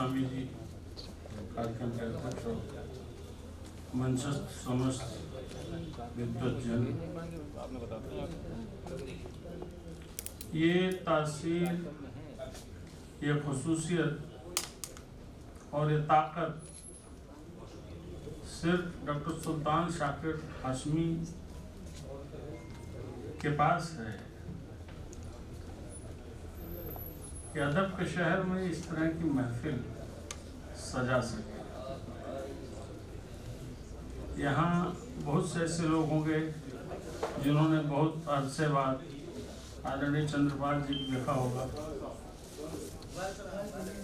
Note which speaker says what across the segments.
Speaker 1: स्वामी जी कार्यक्रम के अध्यक्ष और मंचस्थ समस्त विद्वज्जन, ये तासीर, ये खसूसियत और ये ताकत सिर्फ डॉक्टर सुल्तान शाकिर हाशमी के पास है कि अदब के शहर में इस तरह की महफिल सजा सके। यहाँ बहुत से ऐसे लोग होंगे जिन्होंने बहुत अरसे बाद आदरणीय चंद्रपाल जी को देखा होगा,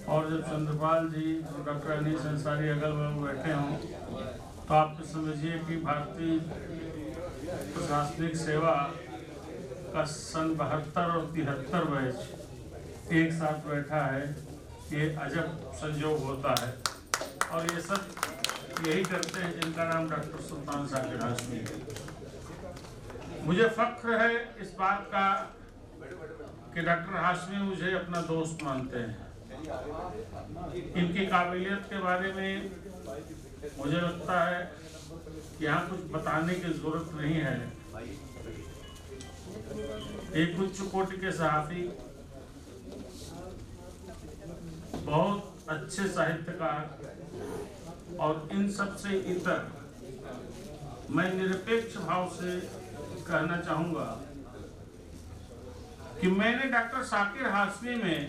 Speaker 1: और जब चंद्रपाल जी और डॉक्टर अनीस अंसारी अगल बगल बैठे हों तो आप समझिए कि भारतीय प्रशासनिक सेवा का सन 72 और 73 बैच एक साथ बैठा है। ये अजब संयोग होता है, और ये सब यही करते हैं जिनका नाम डॉक्टर सुल्तान शाकिर हाशमी है। मुझे फख्र है इस बात का कि डॉक्टर हाशमी मुझे अपना दोस्त मानते हैं। इनकी काबिलियत के बारे में मुझे लगता है कि यहाँ कुछ बताने की जरूरत नहीं है। एक उच्च कोटि के सहाफी, बहुत अच्छे साहित्यकार, और इन सब से इतर मैं निरपेक्ष भाव से कहना चाहूँगा कि मैंने डॉक्टर शाकिर हाशमी में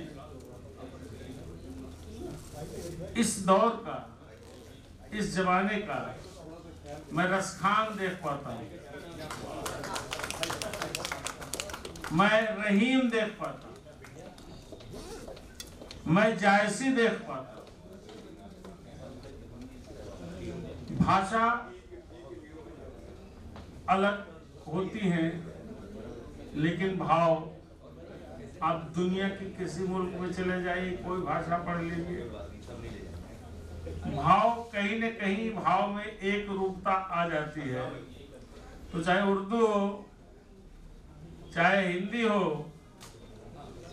Speaker 1: इस दौर का, इस जमाने का मैं रसखान देख पाता हूँ, मैं रहीम देख पाता हूँ, मैं जायसी देख पाता हूँ। भाषा अलग होती हैं, लेकिन भाव, आप दुनिया के किसी मुल्क में चले जाइए, कोई भाषा पढ़ लीजिए, भाव कहीं न कहीं भाव में एक रूपता आ जाती है। तो चाहे उर्दू हो, चाहे हिंदी हो,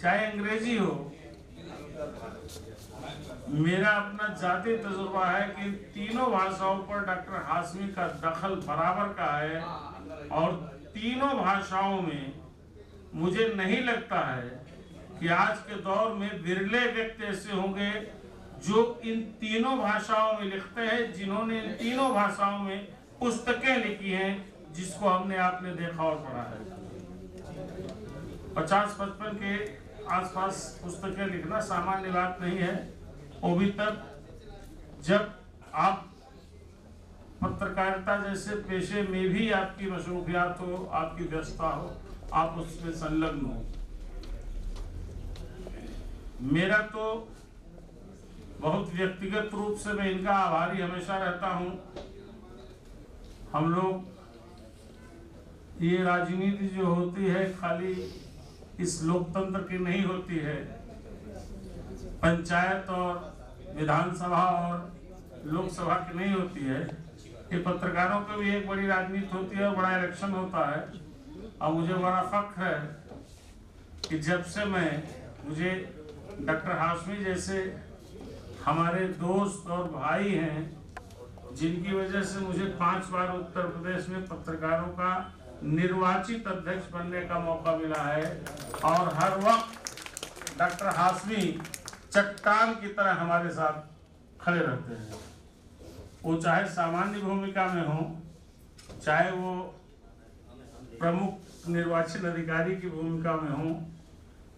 Speaker 1: चाहे अंग्रेजी हो, मेरा अपना जाती तजुर्बा है कि तीनों भाषाओं पर डॉक्टर हाशमी का दखल बराबर का है, और तीनों भाषाओं में मुझे नहीं लगता है कि आज के दौर में विरले व्यक्ति ऐसे होंगे जो इन तीनों भाषाओं में लिखते हैं, जिन्होंने इन तीनों भाषाओं में पुस्तकें लिखी हैं, जिसको हमने आपने देखा और पढ़ा है। 50-55 के आसपास पुस्तकें लिखना सामान्य बात नहीं है, वो भी तब जब आप पत्रकारिता जैसे पेशे में भी आपकी मशरूफियात हो, आपकी व्यस्तता हो, आप उसमें संलग्न हो। मेरा तो बहुत व्यक्तिगत रूप से मैं इनका आभारी हमेशा रहता हूं। हम लोग, ये राजनीति जो होती है खाली इस लोकतंत्र की नहीं होती है, पंचायत और विधानसभा और लोकसभा की नहीं होती है। ये पत्रकारों की भी एक बड़ी राजनीति होती है और बड़ा इलेक्शन होता है। और मुझे बड़ा फख्र है कि जब से मुझे डॉक्टर हाशमी जैसे हमारे दोस्त और भाई हैं, जिनकी वजह से मुझे 5 बार उत्तर प्रदेश में पत्रकारों का निर्वाचित अध्यक्ष बनने का मौका मिला है, और हर वक्त डॉक्टर हाशमी चट्टान की तरह हमारे साथ खड़े रहते हैं। वो चाहे सामान्य भूमिका में हो, चाहे वो प्रमुख निर्वाचन अधिकारी की भूमिका में हो,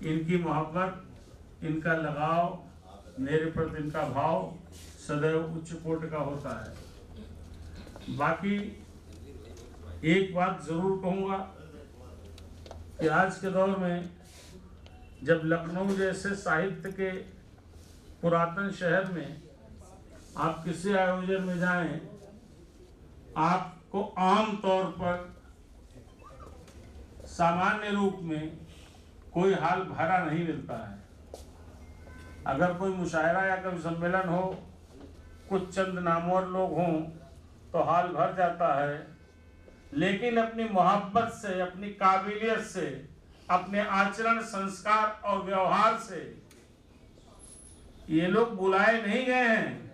Speaker 1: इनकी मोहब्बत, इनका लगाव, मेरे प्रति इनका भाव सदैव उच्च कोटि का होता है। बाकी एक बात जरूर कहूँगा कि आज के दौर में जब लखनऊ जैसे साहित्य के पुरातन शहर में आप किसी आयोजन में जाएं, आपको आम तौर पर सामान्य रूप में कोई हाल भरा नहीं मिलता है। अगर कोई मुशायरा या कोई सम्मेलन हो, कुछ चंद नामवर लोग हों, तो हाल भर जाता है। लेकिन अपनी मोहब्बत से, अपनी काबिलियत से, अपने आचरण, संस्कार और व्यवहार से ये लोग बुलाए नहीं गए हैं,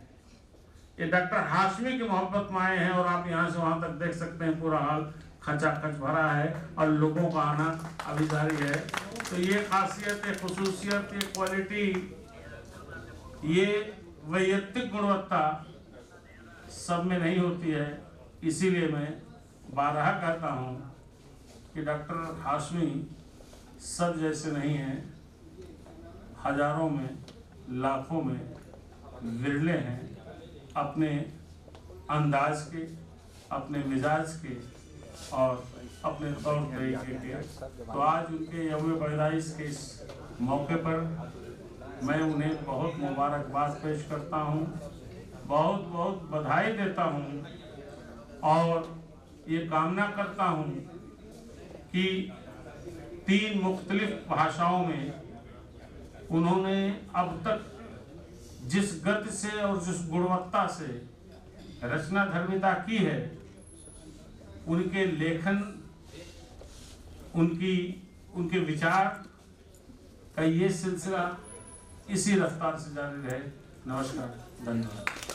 Speaker 1: ये डॉक्टर हाशमी की मोहब्बत में आए हैं। और आप यहाँ से वहाँ तक देख सकते हैं पूरा हाल खचाखच भरा है और लोगों का आना अभी जारी है। तो ये खासियत, ये खुसूसियत, ये क्वालिटी, ये वैयक्तिक गुणवत्ता सब में नहीं होती है। इसीलिए मैं बारहा कहता हूँ कि डॉक्टर हाशमी सब जैसे नहीं हैं, हजारों में, लाखों में विरले हैं अपने अंदाज के, अपने मिजाज के और अपने तौर तरीके के। तो आज उनके यौम पैदाइश के इस मौके पर मैं उन्हें बहुत मुबारकबाद पेश करता हूँ, बहुत बहुत बधाई देता हूँ और ये कामना करता हूँ कि 3 मुख्तलिफ भाषाओं में उन्होंने अब तक जिस गति से और जिस गुणवत्ता से रचना धर्मिता की है, उनके लेखन, उनके विचार का ये सिलसिला इसी रफ्तार से जारी रहे। नमस्कार, धन्यवाद।